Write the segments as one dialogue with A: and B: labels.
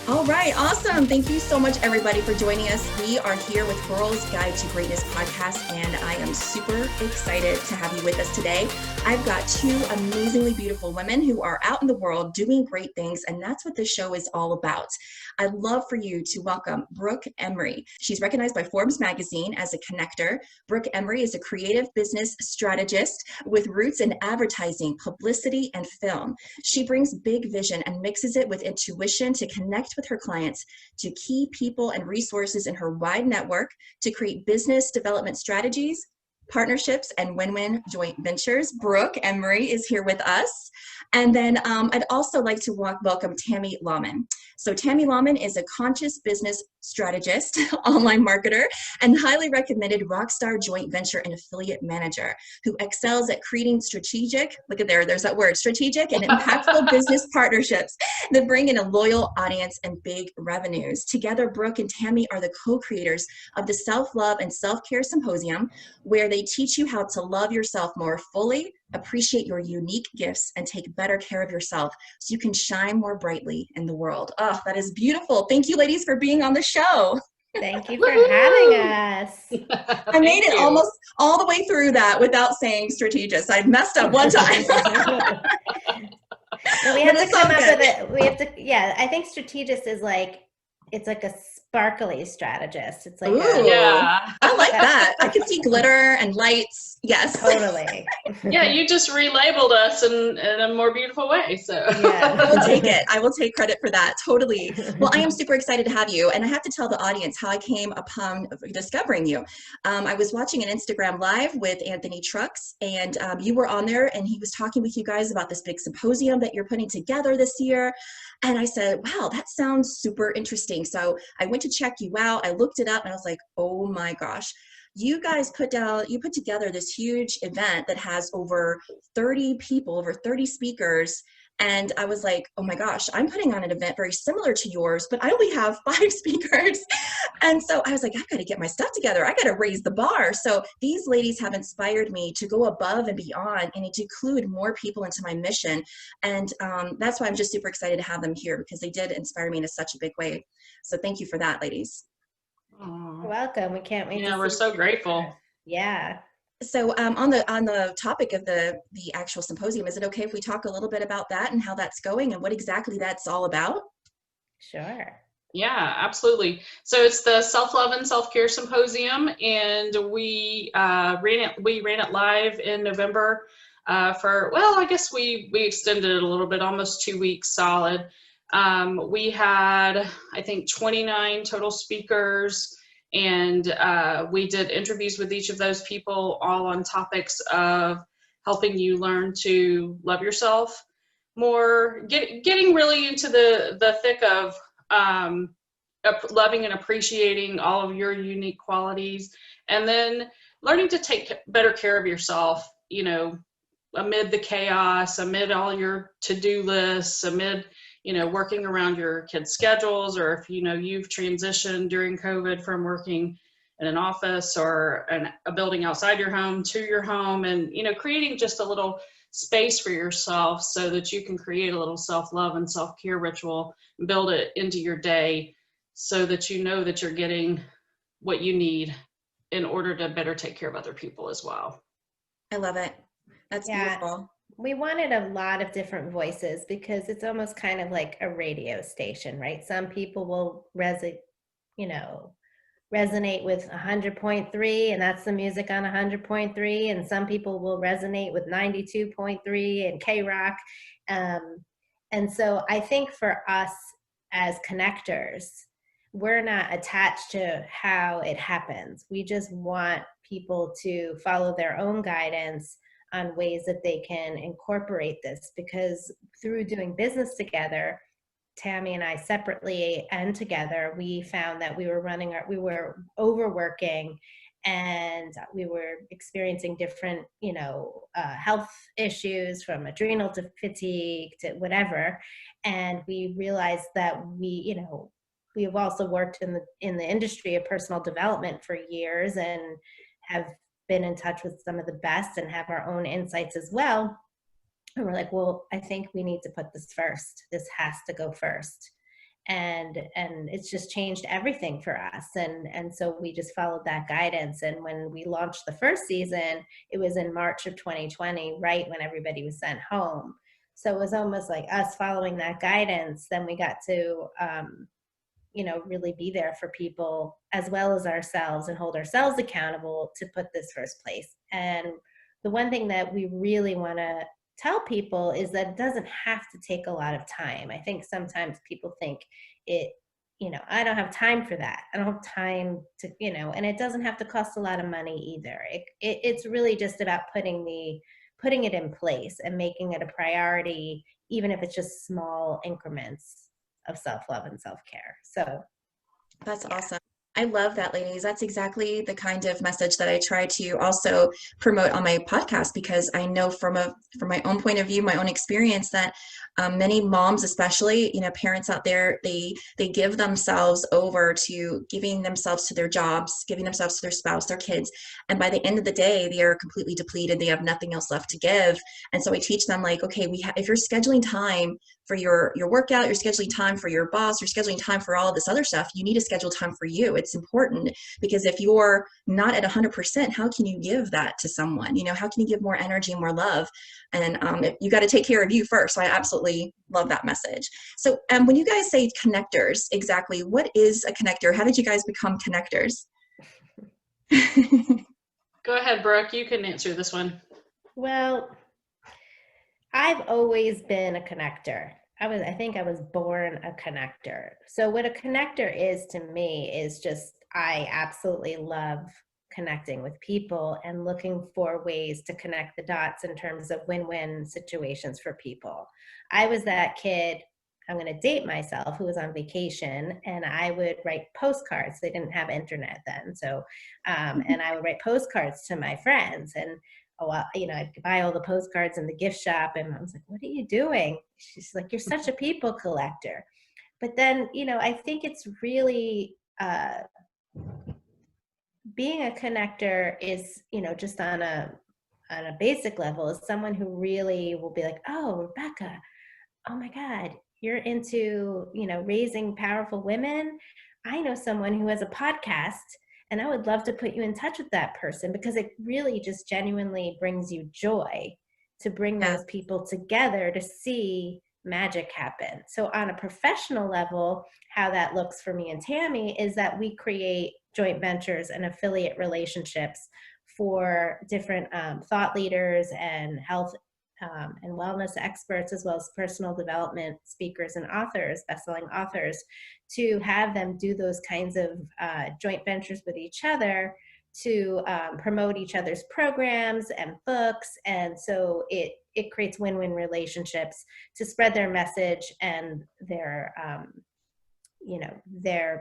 A: All right, awesome. Thank you so much, everybody, for joining us. We are here with Girls Guide to Greatness podcast, and I am super excited to have you with us today. I've got two amazingly beautiful women who are out in the world doing great things, and that's what this show is all about. I'd love for you to welcome Brooke Emery. She's recognized by Forbes magazine as a connector. Brooke Emery is a creative business strategist with roots in advertising, publicity, and film. She brings big vision and mixes it with intuition to connect with her clients, to key people and resources in her wide network, to create business development strategies, partnerships, and win-win joint ventures. Brooke Emery is here with us. And then I'd also like to welcome Tammy Lawman. So Tammy Lawman is a conscious business strategist, online marketer, and highly recommended rockstar joint venture and affiliate manager who excels at creating strategic, look at there's that word, strategic and impactful business partnerships that bring in a loyal audience and big revenues. Together, Brooke and Tammy are the co-creators of the Self-Love and Self-Care Symposium, where they teach you how to love yourself more fully, appreciate your unique gifts, and take better care of yourself so you can shine more brightly in the world. Oh, that is beautiful. Thank you, ladies, for being on the show.
B: Thank you for having us.
A: I made it almost all the way through that without saying strategist. I messed up one time.
B: So we have to come up with it. We have to, yeah, I think strategist is like, it's like a sparkly strategist. It's like,
C: yeah,
A: I like that. I can see glitter and lights. Yes,
B: totally.
C: Yeah, you just relabeled us in a more beautiful way. So
B: yeah.
A: I will take it. I will take credit for that. Totally. Well, I am super excited to have you. And I have to tell the audience how I came upon discovering you. I was watching an Instagram live with Anthony Trucks, and you were on there, and he was talking with you guys about this big symposium that you're putting together this year. And I said, wow, that sounds super interesting. So I went to check you out. I looked it up and I was like, oh my gosh, you guys put together this huge event that has over 30 people, over 30 speakers. And I was like, oh my gosh, I'm putting on an event very similar to yours, but I only have 5 speakers. And so I was like, I got to get my stuff together. I got to raise the bar. So these ladies have inspired me to go above and beyond and to include more people into my mission. And that's why I'm just super excited to have them here, because they did inspire me in such a big way. So thank you for that, ladies.
B: You're welcome. We can't wait.
C: Yeah, we're so grateful.
B: Yeah.
A: So on the topic of the actual symposium, is it okay if we talk a little bit about that and how that's going and what exactly that's all about?
B: Sure.
C: Yeah, absolutely. So it's the Self-Love and Self-Care Symposium, and we ran it live in November I guess we extended it a little bit, almost 2 weeks solid. We had, I think, 29 total speakers, and we did interviews with each of those people, all on topics of helping you learn to love yourself more, getting really into the thick of loving and appreciating all of your unique qualities, and then learning to take better care of yourself, amid the chaos, amid all your to-do lists, amid working around your kids' schedules, or if you've transitioned during COVID from working in an office or a building outside your home to your home, and creating just a little space for yourself so that you can create a little self-love and self-care ritual and build it into your day so that you know that you're getting what you need in order to better take care of other people as well.
A: I love it. That's beautiful.
B: We wanted a lot of different voices because it's almost kind of like a radio station, right? Some people will resonate with 100.3, and that's the music on 100.3, and some people will resonate with 92.3 and K-Rock. And so I think for us as connectors, we're not attached to how it happens. We just want people to follow their own guidance on ways that they can incorporate this, because through doing business together, Tammy and I separately and together, we found that we were overworking, and we were experiencing different, health issues, from adrenal to fatigue to whatever. And we realized that we've also worked in the industry of personal development for years and have been in touch with some of the best and have our own insights as well. And we're like, well, I think we need to put this first. This has to go first. and it's just changed everything for us. And so we just followed that guidance. And when we launched the first season, it was in March of 2020, right when everybody was sent home. So it was almost like us following that guidance. Then we got to, really be there for people as well as ourselves and hold ourselves accountable to put this first place. And the one thing that we really want to tell people is that it doesn't have to take a lot of time. I think sometimes people think I don't have time for that. I don't have time to, and it doesn't have to cost a lot of money either. It's really just about putting it in place and making it a priority, even if it's just small increments of self-love and self-care. So
A: that's awesome. I love that, ladies. That's exactly the kind of message that I try to also promote on my podcast, because I know from my own point of view, my own experience, that many moms, especially, parents out there, they give themselves over to giving themselves to their jobs, giving themselves to their spouse, their kids. And by the end of the day, they are completely depleted. They have nothing else left to give. And so I teach them, like, okay, if you're scheduling time for your workout, you're scheduling time for your boss, you're scheduling time for all of this other stuff, you need to schedule time for you. It's important, because if you're not at 100%, how can you give that to someone? How can you give more energy and more love? And you got to take care of you first. So I absolutely love that message. So when you guys say connectors, exactly what is a connector? How did you guys become connectors?
C: Go ahead, Brooke. You can answer this one.
B: Well, I've always been a connector. I think I was born a connector. So what a connector is to me is just, I absolutely love connecting with people and looking for ways to connect the dots in terms of win-win situations for people. I was that kid, I'm going to date myself, who was on vacation, and I would write postcards. They didn't have internet then. So, and I would write postcards to my friends, and I'd buy all the postcards in the gift shop, and I was like, what are you doing? She's like, you're such a people collector. But then, I think it's really, being a connector is, just on a basic level, is someone who really will be like, oh, Rebecca, oh my God, you're into, raising powerful women. I know someone who has a podcast, and I would love to put you in touch with that person, because it really just genuinely brings you joy to bring those people together to see magic happen. So on a professional level, how that looks for me and Tammy is that we create joint ventures and affiliate relationships for different thought leaders and health and wellness experts, as well as personal development speakers and authors, best-selling authors, to have them do those kinds of joint ventures with each other to promote each other's programs and books. And so it creates win-win relationships to spread their message and their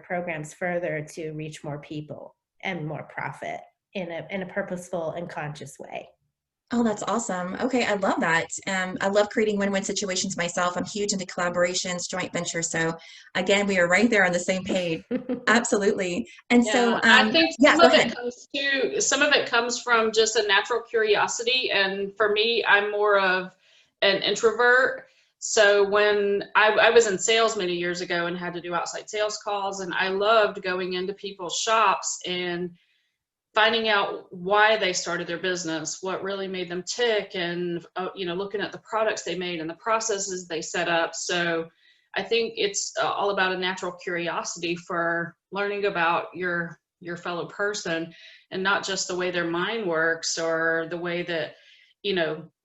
B: programs further to reach more people and more profit in a purposeful and conscious way.
A: Oh, that's awesome. Okay, I love that. I love creating win-win situations myself. I'm huge into collaborations, joint ventures. So again, we are right there on the same page. Absolutely. And so
C: I think some of it comes from just a natural curiosity. And for me, I'm more of an introvert. So when I was in sales many years ago and had to do outside sales calls, and I loved going into people's shops and finding out why they started their business, what really made them tick, and looking at the products they made and the processes they set up. So I think it's all about a natural curiosity for learning about your fellow person, and not just the way their mind works or the way that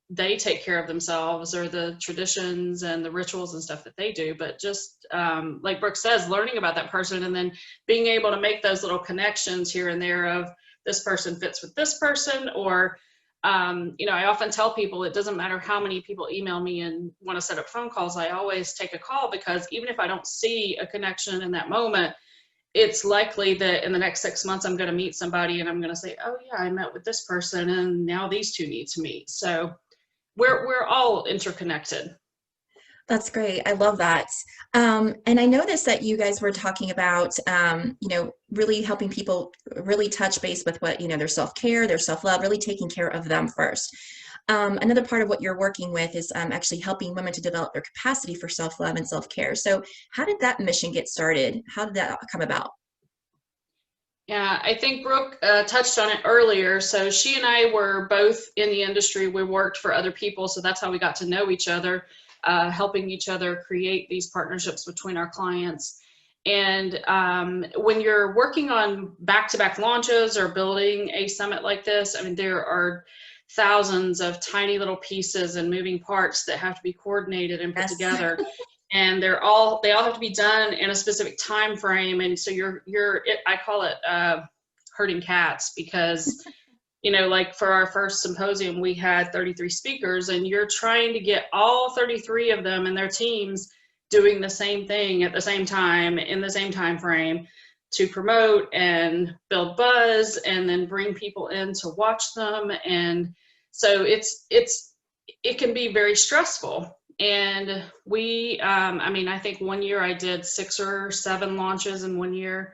C: they take care of themselves or the traditions and the rituals and stuff that they do, but just like Brooke says, learning about that person and then being able to make those little connections here and there of, this person fits with this person, or, I often tell people it doesn't matter how many people email me and want to set up phone calls. I always take a call, because even if I don't see a connection in that moment, it's likely that in the next 6 months, I'm going to meet somebody and I'm going to say, oh yeah, I met with this person and now these two need to meet. So we're all interconnected.
A: That's great. I love that. And I noticed that you guys were talking about, really helping people really touch base with what, their self-care, their self-love, really taking care of them first. Another part of what you're working with is actually helping women to develop their capacity for self-love and self-care. So how did that mission get started? How did that come about?
C: Yeah, I think Brooke touched on it earlier. So she and I were both in the industry. We worked for other people, so that's how we got to know each other, helping each other create these partnerships between our clients. And when you're working on back-to-back launches or building a summit like this, I mean, there are thousands of tiny little pieces and moving parts that have to be coordinated and put
A: Yes.
C: together. And they all have to be done in a specific time frame. And so I call it herding cats, because like for our first symposium, we had 33 speakers, and you're trying to get all 33 of them and their teams doing the same thing at the same time in the same time frame to promote and build buzz and then bring people in to watch them. And so it can be very stressful. And I think one year I did 6 or 7 launches in one year.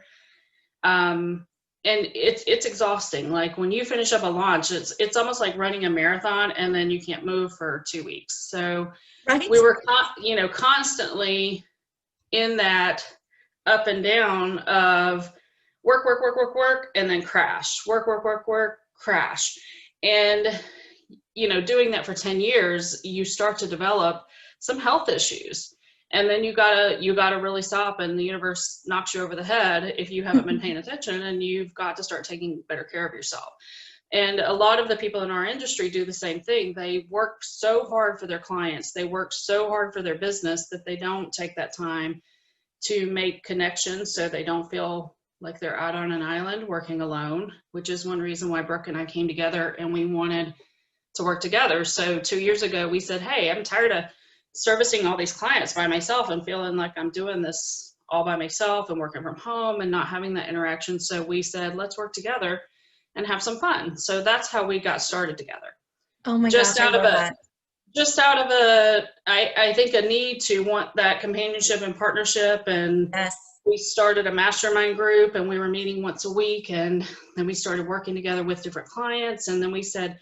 C: And it's exhausting. Like when you finish up a launch, it's almost like running a marathon and then you can't move for 2 weeks. So
A: Right.
C: we were, constantly in that up and down of work, and then crash, work, crash. And, doing that for 10 years, you start to develop some health issues. And then you gotta really stop, and the universe knocks you over the head if you haven't been paying attention, and you've got to start taking better care of yourself. And a lot of the people in our industry do the same thing. They work so hard for their clients, they work so hard for their business, that they don't take that time to make connections, so they don't feel like they're out on an island working alone, which is one reason why Brooke and I came together and we wanted to work together. So 2 years ago, we said, hey, I'm tired of servicing all these clients by myself and feeling like I'm doing this all by myself and working from home and not having that interaction. So we said, let's work together and have some fun. So that's how we got started together.
A: Oh my gosh, I love that.
C: Just out of I think a need to want that companionship and partnership. And
A: Yes.
C: we started a mastermind group, and we were meeting once a week, and then we started working together with different clients. And then we said,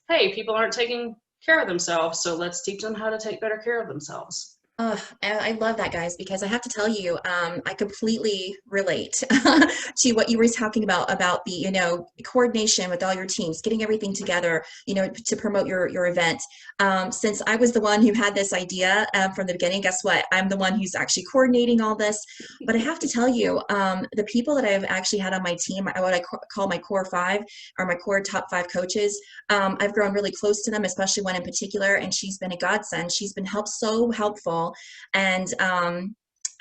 C: hey, people aren't taking care of themselves, so let's teach them how to take better care of themselves.
A: I love that, guys, because I have to tell you, I completely relate to what you were talking about the, coordination with all your teams, getting everything together, to promote your event. Since I was the one who had this idea from the beginning, guess what? I'm the one who's actually coordinating all this. But I have to tell you, the people that I've actually had on my team, what I call my core 5, or my core top 5 coaches, I've grown really close to them, especially one in particular, and she's been a godsend. She's been so helpful. And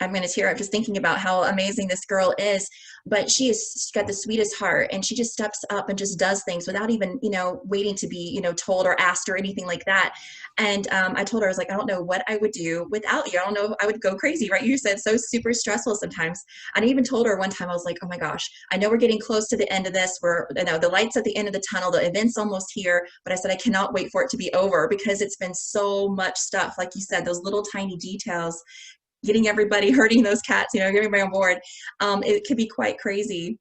A: I'm going to tear up just thinking about how amazing this girl is. But she's got the sweetest heart, and she just steps up and just does things without even, waiting to be, told or asked or anything like that. And I told her, I was like, I don't know what I would do without you. I don't know. I would go crazy, right? You said so super stressful sometimes. And I even told her one time, I was like, oh my gosh, I know we're getting close to the end of this. The light's at the end of the tunnel. The event's almost here. But I said, I cannot wait for it to be over, because it's been so much stuff. Like you said, those little tiny details, getting everybody, herding those cats, getting everybody on board. It could be quite crazy.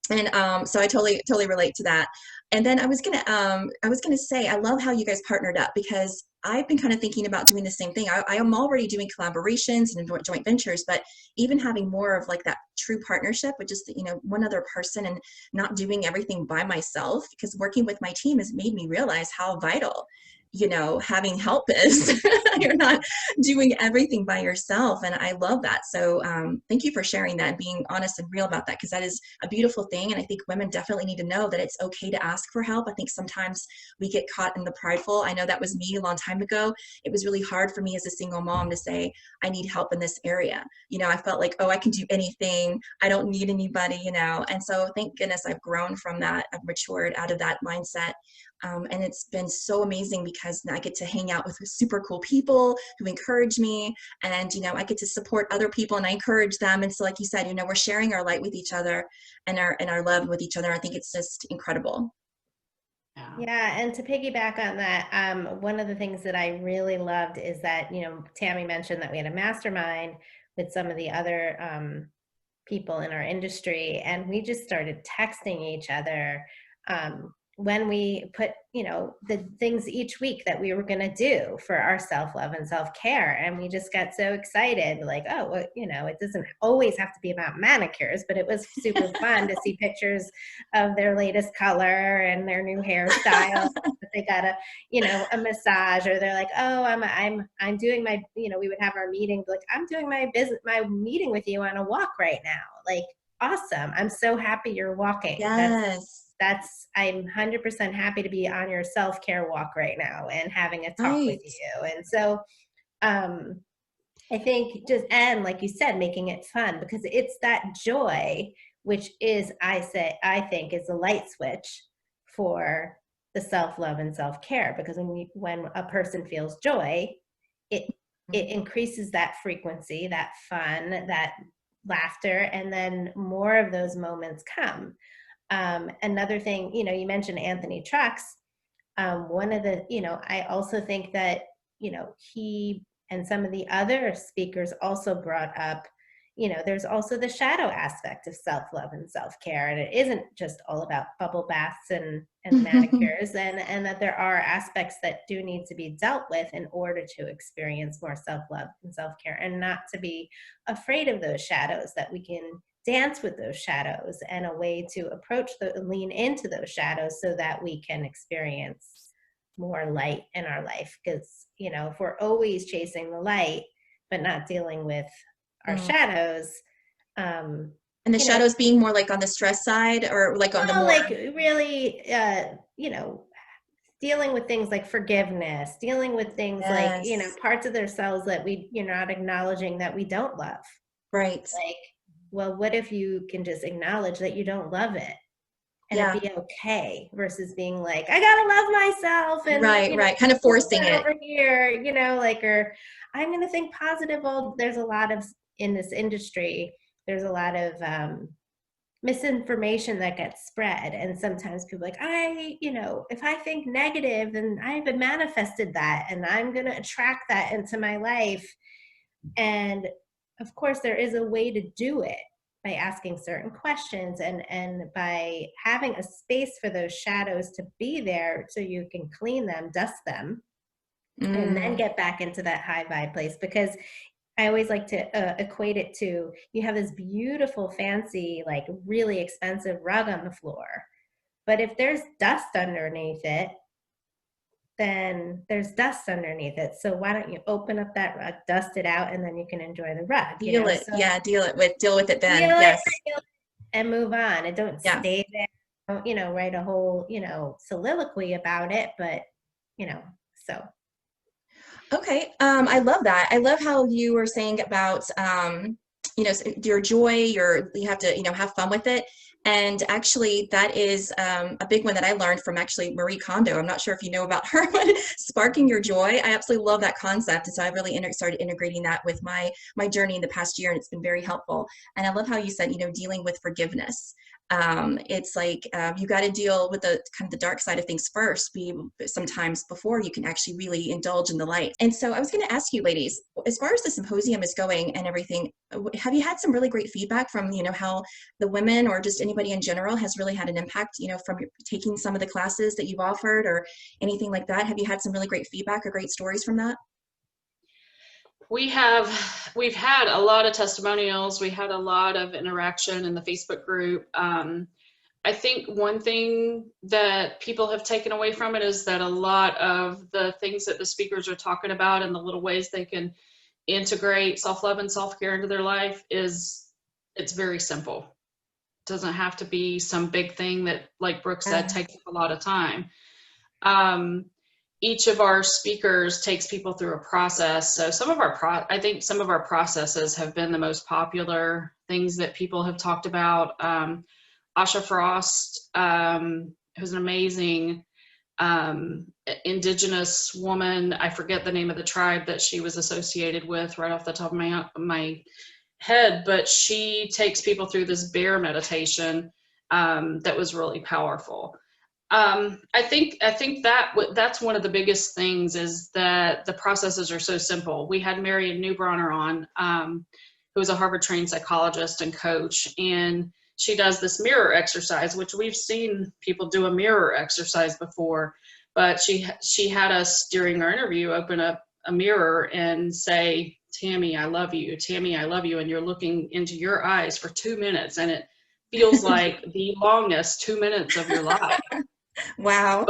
A: And so I totally relate to that. And then I was gonna say, I love how you guys partnered up, because I've been kind of thinking about doing the same thing. I am already doing collaborations and joint ventures, but even having more of like that true partnership with just, one other person, and not doing everything by myself, because working with my team has made me realize how vital, having help is. You're not doing everything by yourself. And I love that. So thank you for sharing that and being honest and real about that, because that is a beautiful thing. And I think women definitely need to know that it's okay to ask for help. I think sometimes we get caught in the prideful. I know that was me a long time ago. It was really hard for me as a single mom to say, I need help in this area. I felt like, oh, I can do anything. I don't need anybody, And so thank goodness I've grown from that. I've matured out of that mindset. And it's been so amazing, because I get to hang out with super cool people who encourage me, and, I get to support other people and I encourage them. And so, like you said, we're sharing our light with each other and our love with each other. I think it's just incredible.
B: Yeah, and to piggyback on that, one of the things that I really loved is that, Tammy mentioned that we had a mastermind with some of the other people in our industry, and we just started texting each other when we put, the things each week that we were going to do for our self-love and self-care. And we just got so excited, like, oh, well, it doesn't always have to be about manicures, but it was super fun to see pictures of their latest color and their new hairstyle. They got a massage, or they're like, oh, I'm doing my, we would have our meeting, like, I'm doing my meeting with you on a walk right now. Like, awesome. I'm so happy you're walking.
A: Yes.
B: I'm 100% happy to be on your self-care walk right now and having a talk
A: Right.
B: with you. And so I think and like you said, making it fun, because it's that joy, which is, I think is the light switch for the self-love and self-care, because when a person feels joy, it increases that frequency, that fun, that laughter, and then more of those moments come. Another thing, you mentioned Anthony Trucks. One of the, I also think that, he and some of the other speakers also brought up, there's also the shadow aspect of self-love and self-care. And it isn't just all about bubble baths and manicures, and that there are aspects that do need to be dealt with in order to experience more self-love and self-care, and not to be afraid of those shadows, that we can dance with those shadows, and a way to approach lean into those shadows so that we can experience more light in our life. Because, if we're always chasing the light, but not dealing with our shadows,
A: and the shadows being more like on the stress side, or like on the more
B: like really, dealing with things like forgiveness, dealing with things like, parts of themselves that you're not acknowledging that we don't love.
A: Right.
B: Like, well, what if you can just acknowledge that you don't love it, and it be okay, versus being like, I gotta love myself, and
A: right, kind of forcing it
B: over here, or I'm gonna think positive. Well, there's a lot of, in this industry, there's a lot of misinformation that gets spread, and sometimes people are like, if I think negative, then I've manifested that, and I'm gonna attract that into my life. And of course, there is a way to do it by asking certain questions, and by having a space for those shadows to be there, so you can clean them, dust them, and then get back into that high vibe place. Because I always like to equate it to, you have this beautiful, fancy, like really expensive rug on the floor, but if there's dust underneath it, then there's dust underneath it. So why don't you open up that rug, dust it out, and then you can enjoy the rug.
A: Deal with it then.
B: Yes. And move on, and don't stay there. Don't, write a whole, soliloquy about it, but, so.
A: Okay. I love that. I love how you were saying about, your joy, you have to, have fun with it. And actually, that is a big one that I learned from actually Marie Kondo. I'm not sure if you know about her, but sparking your joy. I absolutely love that concept. And so I really started integrating that with my journey in the past year, and it's been very helpful. And I love how you said, dealing with forgiveness. It's like you got to deal with the kind of the dark side of things first, sometimes before you can actually really indulge in the light. And so I was going to ask you, ladies, as far as the symposium is going and everything, have you had some really great feedback from, how the women, or just anybody in general, has really had an impact, from taking some of the classes that you've offered, or anything like that? Have you had some really great feedback or great stories from that?
C: We've had a lot of testimonials. We had a lot of interaction in the Facebook group. I think one thing that people have taken away from it is that a lot of the things that the speakers are talking about, and the little ways they can integrate self-love and self-care into their life, it's very simple. It doesn't have to be some big thing that, like Brooke said, takes a lot of time. Each of our speakers takes people through a process. So I think some of our processes have been the most popular things that people have talked about. Asha Frost, who's an amazing indigenous woman. I forget the name of the tribe that she was associated with right off the top of my head, but she takes people through this bear meditation that was really powerful. I think that's one of the biggest things, is that the processes are so simple. We had Marion Newbronner on, who was a Harvard trained psychologist and coach, and she does this mirror exercise, which we've seen people do a mirror exercise before, but she had us during our interview open up a mirror and say, Tammy, I love you. Tammy, I love you. And you're looking into your eyes for 2 minutes, and it feels like the longest 2 minutes of your life.
A: Wow.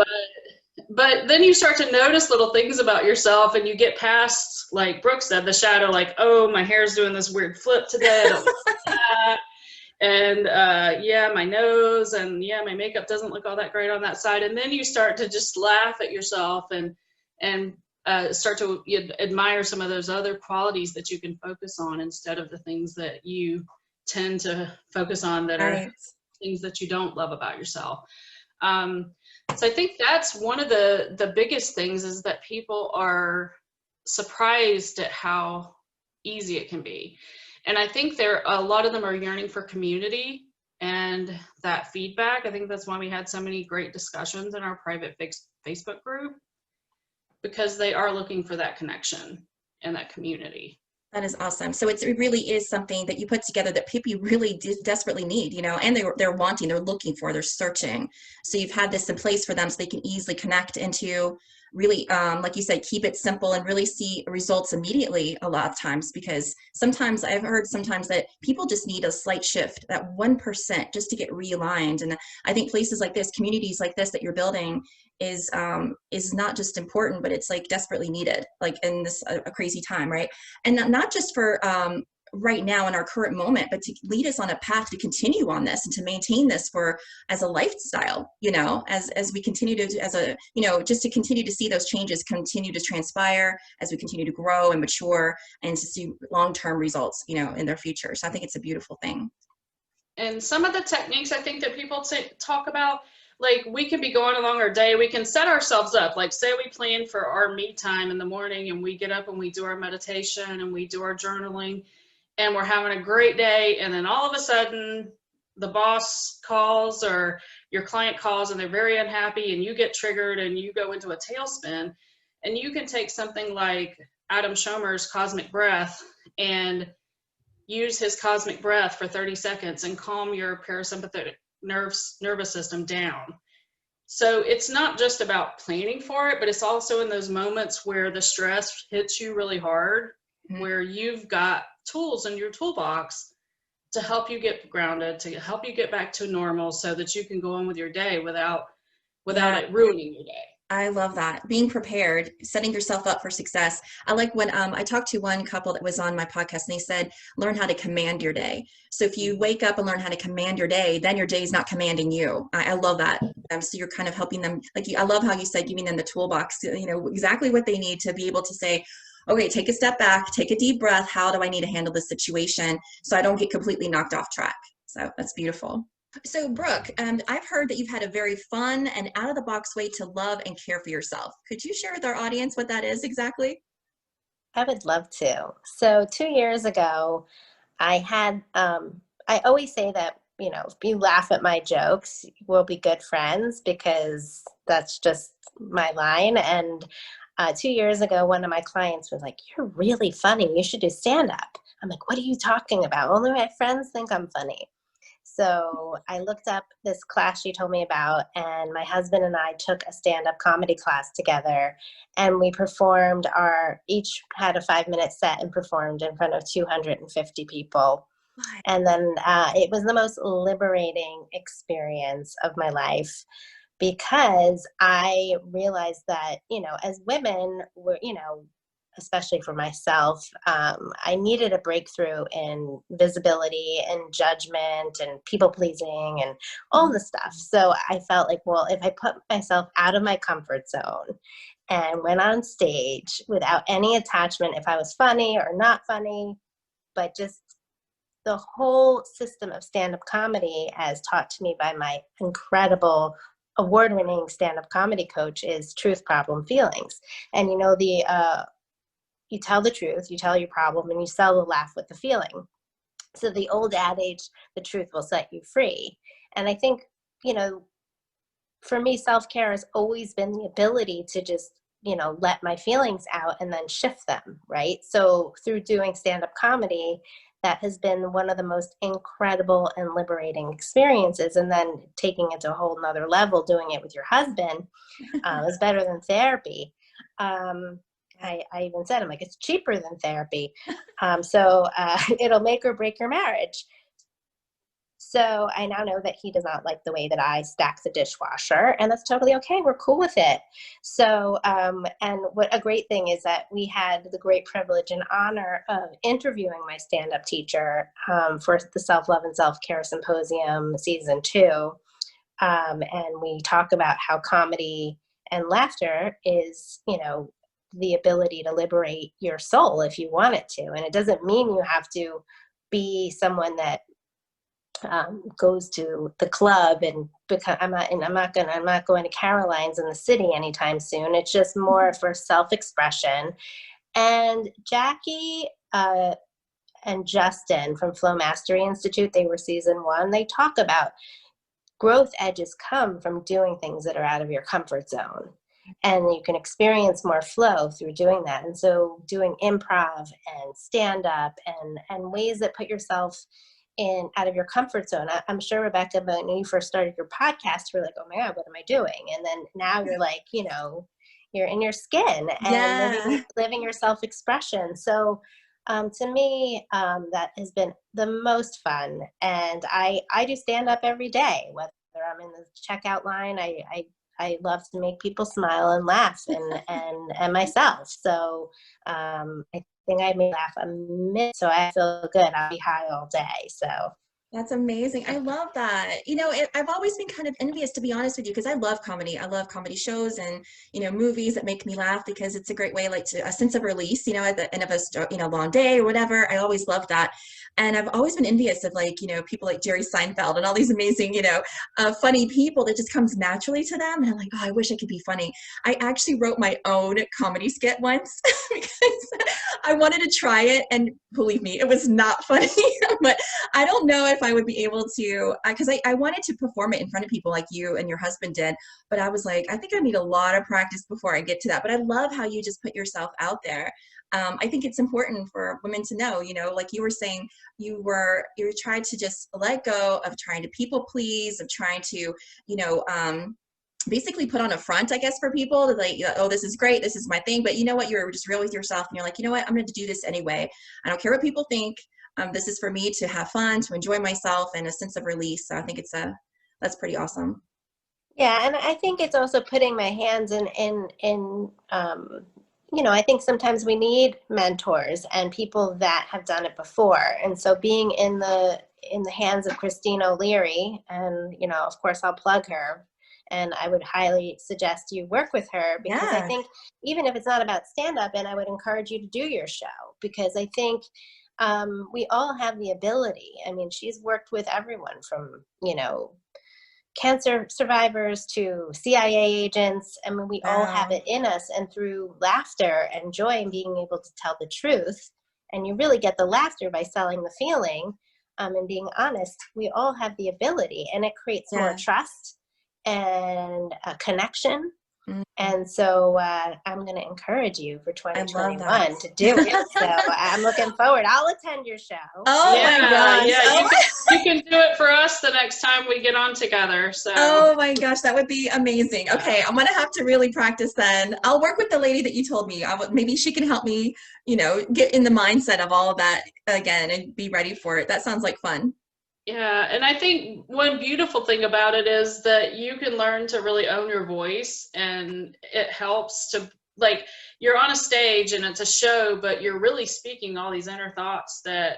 C: But then you start to notice little things about yourself, and you get past, like Brooke said, the shadow, like, oh, my hair's doing this weird flip today. I don't like that. And yeah, my nose, and yeah, my makeup doesn't look all that great on that side. And then you start to just laugh at yourself and start to admire some of those other qualities that you can focus on instead of the things that you tend to focus on that are things that you don't love about yourself. So I think that's one of the biggest things, is that people are surprised at how easy it can be. And I think a lot of them are yearning for community and that feedback. I think that's why we had so many great discussions in our private Facebook group, because they are looking for that connection and that community.
A: That is awesome. So it really is something that you put together that people really desperately need, you know, and they're wanting, they're looking for, they're searching. So you've had this in place for them so they can easily connect into really, like you said, keep it simple and really see results immediately a lot of times, because sometimes I've heard sometimes that people just need a slight shift, that 1% just to get realigned. And I think places like this, communities like this that you're building is not just important, but it's like desperately needed, like in this a crazy time, right? And not just for right now in our current moment, but to lead us on a path to continue on this and to maintain this for as a lifestyle, you know, as we continue to, as a, you know, just to continue to see those changes continue to transpire as we continue to grow and mature, and to see long-term results, you know, in their future. So I think it's a beautiful thing.
C: And some of the techniques I think that people talk about, like, we can be going along our day, we can set ourselves up, like say we plan for our me time in the morning, and we get up and we do our meditation and we do our journaling, and we're having a great day, and then all of a sudden the boss calls or your client calls and they're very unhappy, and you get triggered and you go into a tailspin. And you can take something like Adam Schomer's cosmic breath and use his cosmic breath for 30 seconds and calm your parasympathetic nervous system down. So it's not just about planning for it, but it's also in those moments where the stress hits you really hard, where you've got tools in your toolbox to help you get grounded, to help you get back to normal, so that you can go on with your day without it ruining your day.
A: I love that. Being prepared, setting yourself up for success. I like when I talked to one couple that was on my podcast, and they said, learn how to command your day. So if you wake up and learn how to command your day, then your day is not commanding you. I love that. So you're kind of helping them. Like, I love how you said, giving them the toolbox, you know, exactly what they need to be able to say, okay, take a step back, take a deep breath. How do I need to handle this situation so I don't get completely knocked off track? So that's beautiful. So Brooke, I've heard that you've had a very fun and out-of-the-box way to love and care for yourself. Could you share with our audience what that is exactly?
B: I would love to. So 2 years ago, I had, I always say that, you know, if you laugh at my jokes, we'll be good friends, because that's just my line. And 2 years ago, one of my clients was like, you're really funny. You should do stand-up. I'm like, what are you talking about? Only my friends think I'm funny. So I looked up this class she told me about, and my husband and I took a stand-up comedy class together, and we performed each had a 5-minute set and performed in front of 250 people. And then it was the most liberating experience of my life, because I realized that, you know, as women, we're, you know, especially for myself, I needed a breakthrough in visibility and judgment and people pleasing and all the stuff. So I felt like, well, if I put myself out of my comfort zone and went on stage without any attachment, if I was funny or not funny, but just the whole system of stand-up comedy, as taught to me by my incredible award-winning stand-up comedy coach, is truth, problem, feelings. And you know, you tell the truth, you tell your problem, and you sell the laugh with the feeling. So the old adage, the truth will set you free. And I think, you know, for me, self-care has always been the ability to just, you know, let my feelings out and then shift them, right? So through doing stand-up comedy, that has been one of the most incredible and liberating experiences. And then taking it to a whole nother level, doing it with your husband is better than therapy. I even said, I'm like, it's cheaper than therapy. So it'll make or break your marriage. So I now know that he does not like the way that I stack the dishwasher, and that's totally okay. We're cool with it. So, and what a great thing is that we had the great privilege and honor of interviewing my stand-up teacher for the Self-Love and Self-Care Symposium Season 2. And we talk about how comedy and laughter is, you know, the ability to liberate your soul if you want it to. And it doesn't mean you have to be someone that goes to the club and because I'm not going to Caroline's in the city anytime soon. It's just more for self-expression. And Jackie and Justin from Flow Mastery Institute, they were season 1. They talk about growth edges come from doing things that are out of your comfort zone. And you can experience more flow through doing that. And so doing improv and stand-up and ways that put yourself in out of your comfort zone. I'm sure, Rebecca, when you first started your podcast, you were like, oh my God, what am I doing? And then now you're like, you know, you're in your skin and living your self-expression. So to me, that has been the most fun. And I do stand up every day, whether I'm in the checkout line. I love to make people smile and laugh and myself. So I think I may laugh a minute, so I feel good. I'll be high all day. So
A: that's amazing. I love that. You know, I've always been kind of envious, to be honest with you, because I love comedy. I love comedy shows and, you know, movies that make me laugh because it's a great way, like, to a sense of release, you know, at the end of a long day or whatever. I always love that. And I've always been envious of, like, you know, people like Jerry Seinfeld and all these amazing, you know, funny people that just comes naturally to them. And I'm like, oh, I wish I could be funny. I actually wrote my own comedy skit once because I wanted to try it. And believe me, it was not funny, but I don't know if I would be able to, because I wanted to perform it in front of people like you and your husband did. But I was like, I think I need a lot of practice before I get to that. But I love how you just put yourself out there. I think it's important for women to know, you know, like you were saying, you tried to just let go of trying to people please, of trying to, you know, basically put on a front, I guess, for people to, like, oh, this is great, this is my thing. But you know what, you're just real with yourself and you're like, you know what, I'm going to do this anyway. I don't care what people think. This is for me to have fun, to enjoy myself, and a sense of release. So I think that's pretty awesome.
B: yeah, and I think it's also putting my hands in you know, I think sometimes we need mentors and people that have done it before. And so being in the hands of Christine O'Leary, and, you know, of course I'll plug her, and I would highly suggest you work with her, because I think even if it's not about stand-up, and I would encourage you to do your show, because I think we all have the ability. I mean, she's worked with everyone from, you know, cancer survivors to CIA agents. I mean, we all have it in us, and through laughter and joy and being able to tell the truth, and you really get the laughter by selling the feeling and being honest, we all have the ability, and it creates more trust and a connection. And so I'm going to encourage you for 2021 to do it. So I'm looking forward. I'll attend your show.
A: Oh my gosh.
C: Yeah, you can do it for us the next time we get on together. So.
A: Oh my gosh, that would be amazing. Okay, I'm going to have to really practice then. I'll work with the lady that you told me. Maybe she can help me, you know, get in the mindset of all of that again and be ready for it. That sounds like fun.
C: Yeah, and I think one beautiful thing about it is that you can learn to really own your voice, and it helps to, like, you're on a stage and it's a show, but you're really speaking all these inner thoughts that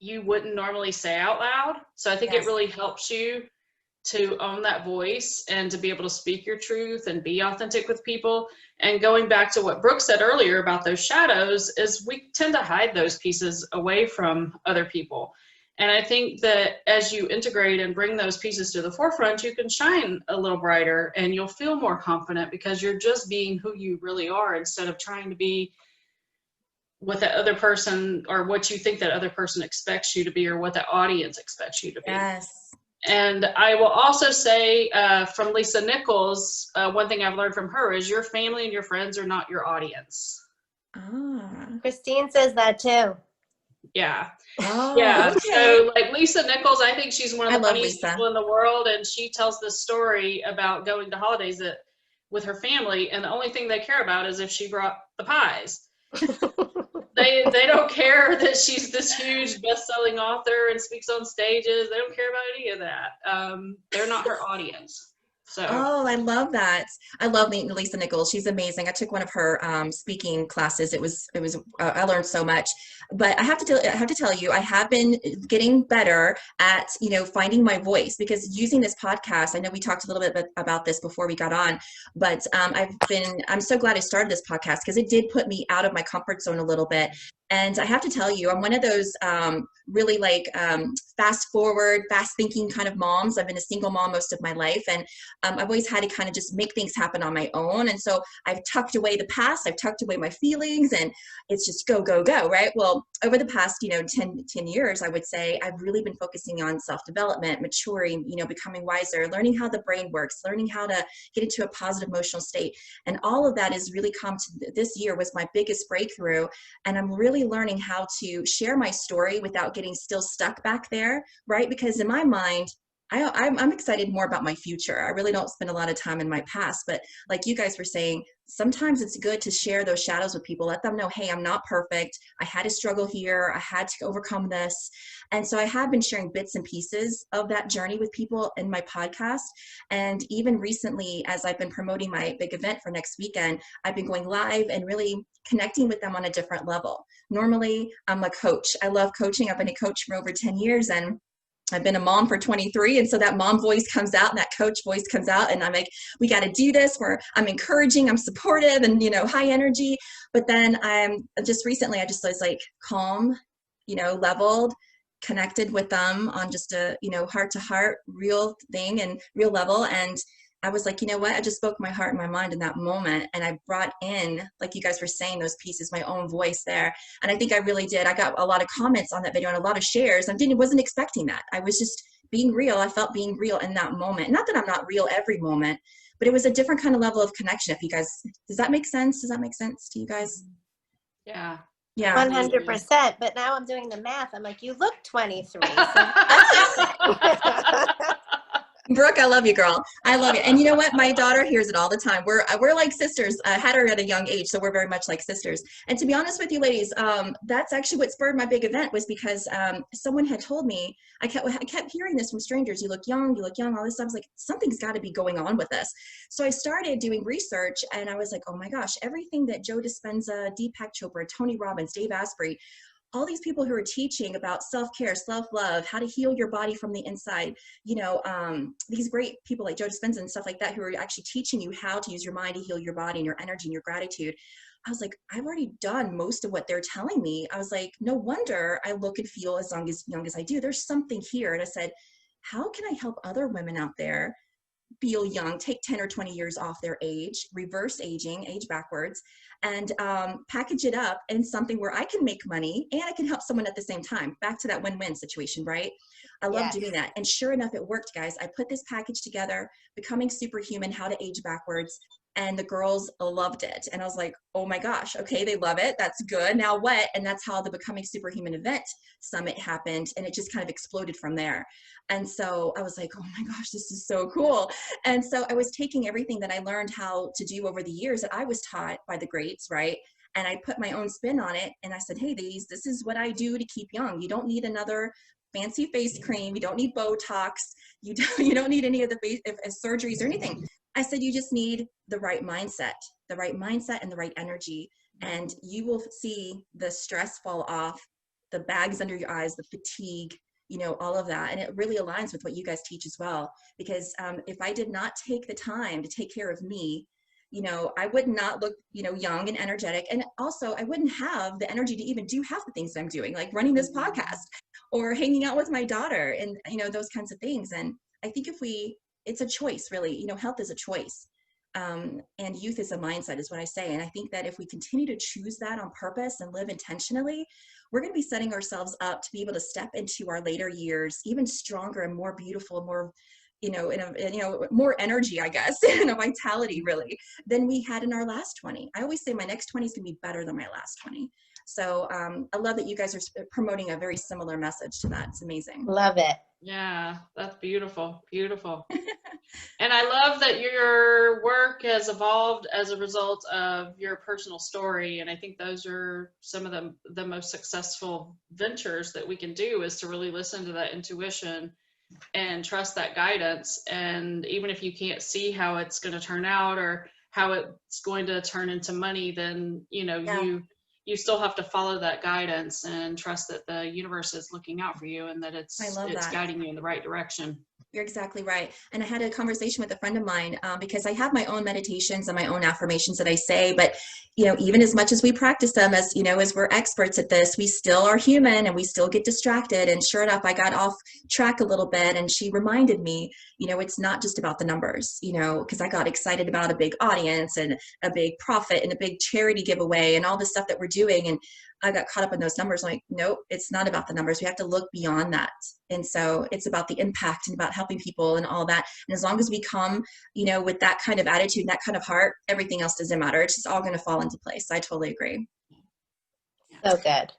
C: you wouldn't normally say out loud. So I think it really helps you to own that voice and to be able to speak your truth and be authentic with people. And going back to what Brooke said earlier about those shadows, is we tend to hide those pieces away from other people. And I think that as you integrate and bring those pieces to the forefront, you can shine a little brighter and you'll feel more confident, because you're just being who you really are, instead of trying to be what that other person, or what you think that other person expects you to be, or what the audience expects you to be.
A: Yes.
C: And I will also say from Lisa Nichols, one thing I've learned from her is your family and your friends are not your audience.
B: Christine says that too.
C: Yeah.
A: Oh,
C: Yeah.
A: okay.
C: So like Lisa Nichols, I think she's one of
A: I
C: the
A: love
C: funniest
A: Lisa.
C: people in the world. And she tells this story about going to holidays with her family. And the only thing they care about is if she brought the pies. They don't care that she's this huge best-selling author and speaks on stages. They don't care about any of that. They're not her audience. So
A: Oh, I love that. I love Lisa Nichols. She's amazing. I took one of her speaking classes. It was I learned so much. But I have to tell you, I have been getting better at, finding my voice, because using this podcast, I know we talked a little bit about this before we got on, but I'm so glad I started this podcast, because it did put me out of my comfort zone a little bit. And I have to tell you, I'm one of those really fast forward, fast thinking kind of moms. I've been a single mom most of my life, and I've always had to kind of just make things happen on my own. And so I've tucked away the past, I've tucked away my feelings, and it's just go, go, go, right? Well, over the past, 10 years, I would say I've really been focusing on self-development, maturing, becoming wiser, learning how the brain works, learning how to get into a positive emotional state. And all of that has really come to this year was my biggest breakthrough. And I'm really learning how to share my story without getting still stuck back there, right? Because in my mind, I'm excited more about my future. I really don't spend a lot of time in my past, but like you guys were saying, sometimes it's good to share those shadows with people, let them know, hey, I'm not perfect. I had to struggle here. I had to overcome this. And so I have been sharing bits and pieces of that journey with people in my podcast. And even recently, as I've been promoting my big event for next weekend, I've been going live and really connecting with them on a different level. Normally, I'm a coach. I love coaching. I've been a coach for over 10 years, and I've been a mom for 23. And so that mom voice comes out and that coach voice comes out, and I'm like, we got to do this, where I'm encouraging, I'm supportive, and, high energy. But then I just was like calm, leveled, connected with them on just a, heart to heart, real thing and real level. And I was like, you know what? I just spoke my heart and my mind in that moment. And I brought in, like you guys were saying, those pieces, my own voice there. And I think I really did. I got a lot of comments on that video and a lot of shares. I wasn't expecting that. I was just being real. I felt being real in that moment. Not that I'm not real every moment, but it was a different kind of level of connection. If you guys, does that make sense? Does that make sense to you guys?
C: yeah.
A: Yeah.
B: 100%. But now I'm doing the math. I'm like, you look 23.
A: Brooke, I love you, girl. I love you. And you know what? My daughter hears it all the time. We're like sisters. I had her at a young age, so we're very much like sisters. And to be honest with you, ladies, that's actually what spurred my big event, was because someone had told me, I kept hearing this from strangers. You look young, all this stuff. I was like, something's got to be going on with this. So I started doing research, and I was like, oh my gosh, everything that Joe Dispenza, Deepak Chopra, Tony Robbins, Dave Asprey, all these people who are teaching about self-care, self-love, how to heal your body from the inside, these great people like Joe Dispenza and stuff like that, who are actually teaching you how to use your mind to heal your body and your energy and your gratitude. I was like, I've already done most of what they're telling me. I was like, no wonder I look and feel as young as I do. There's something here. And I said, how can I help other women out there feel young, take 10 or 20 years off their age, reverse aging, age backwards, and package it up in something where I can make money and I can help someone at the same time. Back to that win-win situation, right? I love doing that. And sure enough, it worked, guys. I put this package together, Becoming Superhuman, How to Age Backwards, and the girls loved it. And I was like, oh my gosh, okay, they love it. That's good. Now what? And that's how the Becoming Superhuman event summit happened. And it just kind of exploded from there. And so I was like, oh my gosh, this is so cool. And so I was taking everything that I learned how to do over the years that I was taught by the greats, right? And I put my own spin on it. And I said, hey, this is what I do to keep young. You don't need another fancy face cream. You don't need Botox. You don't need any of the face surgeries or anything. I said, you just need the right mindset and the right energy. And you will see the stress fall off, the bags under your eyes, the fatigue, all of that. And it really aligns with what you guys teach as well. Because if I did not take the time to take care of me, I would not look, young and energetic. And also I wouldn't have the energy to even do half the things I'm doing, like running this podcast or hanging out with my daughter and, those kinds of things. And I think it's a choice, really. Health is a choice. And youth is a mindset, is what I say. And I think that if we continue to choose that on purpose and live intentionally, we're going to be setting ourselves up to be able to step into our later years even stronger and more beautiful, more, more energy, I guess, and a vitality, really, than we had in our last 20. I always say my next 20 is going to be better than my last 20. So I love that you guys are promoting a very similar message to that. It's amazing.
B: Love it.
C: Yeah, that's beautiful. Beautiful. And I love that your work has evolved as a result of your personal story. And I think those are some of the most successful ventures that we can do, is to really listen to that intuition and trust that guidance. And even if you can't see how it's going to turn out or how it's going to turn into money, then, you know, you still have to follow that guidance and trust that the universe is looking out for you and that it's guiding you in the right direction.
A: You're exactly right. And I had a conversation with a friend of mine because I have my own meditations and my own affirmations that I say, but, you know, even as much as we practice them, as, you know, as we're experts at this, we still are human and we still get distracted. And sure enough, I got off track a little bit, and she reminded me, you know, it's not just about the numbers, you know, because I got excited about a big audience and a big profit and a big charity giveaway and all the stuff that we're doing. And I got caught up in those numbers. I'm like, nope, it's not about the numbers. We have to look beyond that. And so it's about the impact and about helping people and all that. And as long as we come, you know, with that kind of attitude and that kind of heart, everything else doesn't matter. It's just all going to fall into place. I totally agree.
B: So good.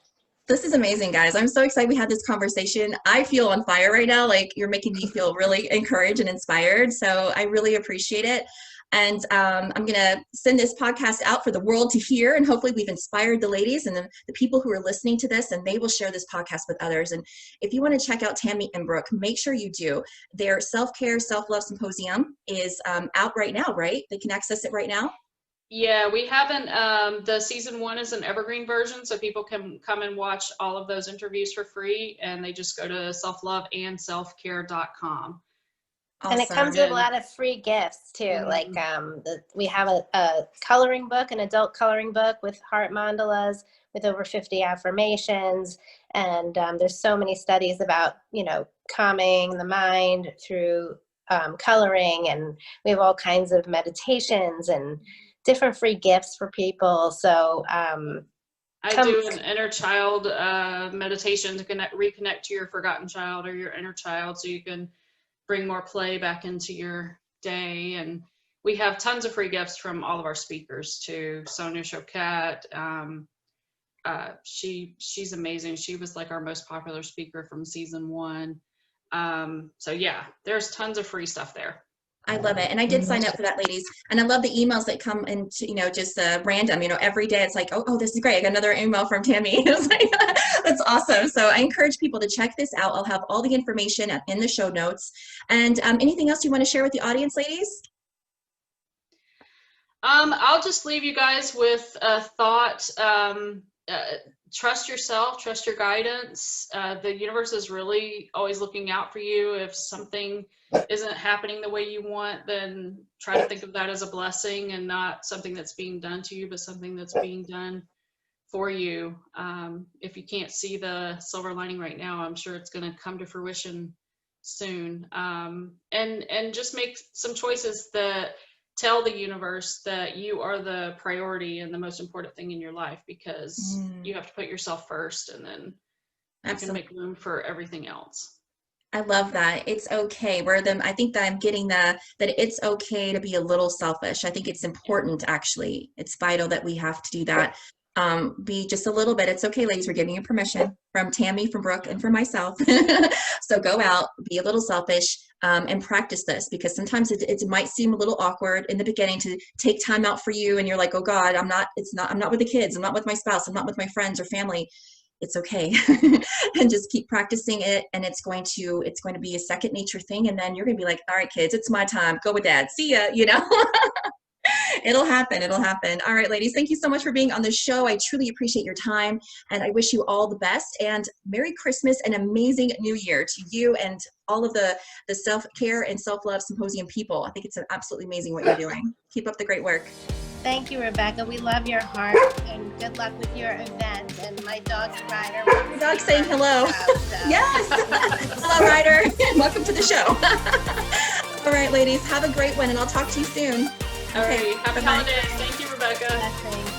A: This is amazing, guys. I'm so excited we had this conversation. I feel on fire right now. Like, you're making me feel really encouraged and inspired. So I really appreciate it. And I'm going to send this podcast out for the world to hear. And hopefully we've inspired the ladies and the people who are listening to this, and they will share this podcast with others. And if you want to check out Tammy and Brooke, make sure you do. Their self-care, self-love symposium is out right now, right? They can access it right now.
C: Yeah, we haven't, the season 1 is an evergreen version, so people can come and watch all of those interviews for free, and they just go to selfloveandselfcare.com.
A: Awesome.
B: And it comes with a lot of free gifts too. Mm-hmm. Like we have a coloring book, an adult coloring book with heart mandalas with over 50 affirmations. And there's so many studies about, you know, calming the mind through coloring. And we have all kinds of meditations and different free gifts for people. So I
C: do an inner child meditation to reconnect to your forgotten child or your inner child, so you can bring more play back into your day. And we have tons of free gifts from all of our speakers too. Sonia Choquette, she's amazing. She was like our most popular speaker from season 1. So yeah, there's tons of free stuff there.
A: I love it. And I did sign up for that, ladies. And I love the emails that come into, you know, just random, you know, every day. It's like, oh, this is great. I got another email from Tammy. It's like, that's awesome. So I encourage people to check this out. I'll have all the information in the show notes. And anything else you want to share with the audience, ladies?
C: I'll just leave you guys with a thought. Trust yourself, trust your guidance. The universe is really always looking out for you. If something isn't happening the way you want, then try to think of that as a blessing and not something that's being done to you, but something that's being done for you. If you can't see the silver lining right now, I'm sure it's going to come to fruition soon. And just make some choices that tell the universe that you are the priority and the most important thing in your life, because you have to put yourself first, and then you can make room for everything else.
A: I love that. It's okay. I think that I'm getting that it's okay to be a little selfish. I think it's important, actually. It's vital that we have to do that. Be just a little bit. It's okay, ladies. We're giving you permission from Tammy, from Brooke, and from myself. So go out, be a little selfish, and practice this, because sometimes it might seem a little awkward in the beginning to take time out for you. And you're like, oh God, I'm not with the kids. I'm not with my spouse. I'm not with my friends or family. It's okay. And just keep practicing it. And it's going to be a second nature thing. And then you're going to be like, all right, kids, it's my time. Go with dad. See ya, you know. It'll happen. All right, ladies, thank you so much for being on the show. I truly appreciate your time, and I wish you all the best, and Merry Christmas and amazing New Year to you and all of the self-care and self-love symposium people. I think it's absolutely amazing what you're doing. Keep up the great work.
B: Thank you, Rebecca. We love your heart, and good luck with your event. And my dog's Ryder.
A: Your dog's saying hello. Yes. Hello, Ryder. Welcome to the show. All right, ladies, have a great one, and I'll talk to you soon.
C: All right. Happy holidays. Thank you, Rebecca.
B: Blessings.